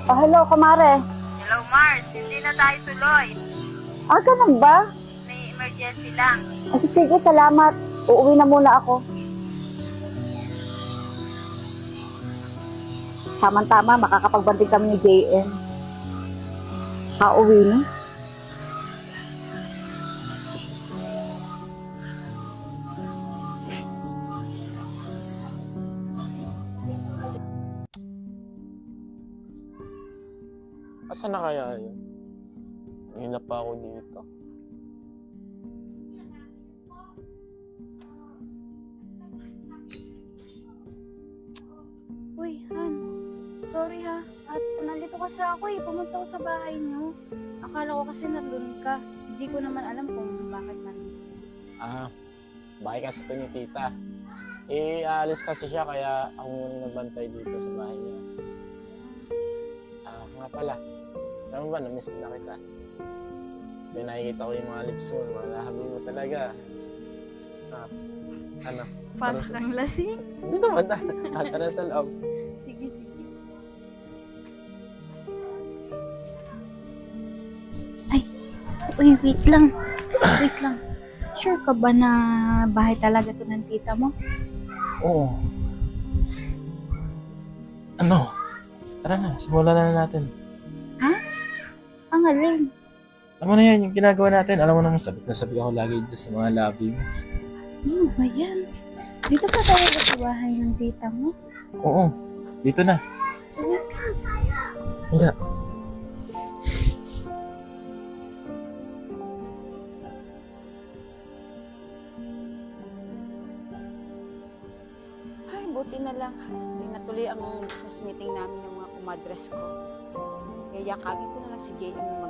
Oh, hello, kumare. Hello, Mars. Hindi na tayo tuloy. Ganun ba? May emergency lang. Sige, salamat. Uuwi na muna ako. Tama-tama, makakapagbanding kami ni JM. Pauwi na. Asan na kaya yun? Hinap pa ako dito. Uy, Han. Sorry ha. At nandito kasi ako pumunta ko sa bahay niyo. Akala ko kasi nandun ka. Hindi ko naman alam kung bakit nandito. Bakit kasi ito ni tita. Aalis kasi siya kaya ako muna nagbantay dito sa bahay niya. Nga pala. Alam mo ba, na-miss na kita. Kasi nakikita ko yung mga lips mo, mga lahabi mo talaga. Ano? Parang kang lasing. Hindi naman na. Tara sa loob. Sige, sige. Ay, uy, wait lang. Wait lang. Sure ka ba na bahay talaga to ng tita mo? Oo. Ano? Tara na, simulan na natin. Ang alin. Alam mo na yan, yung ginagawa natin. Alam mo naman, sabit na sabi ako lagi dito sa mga labi mo. Ano ba yan? Dito pa talaga sa bahay ng tita mo? Oo, dito na. Hindi. Ay, buti na lang. Hindi natuloy ang business meeting namin ng mga kumadres ko. Kaya yakagin ko na lang si JM na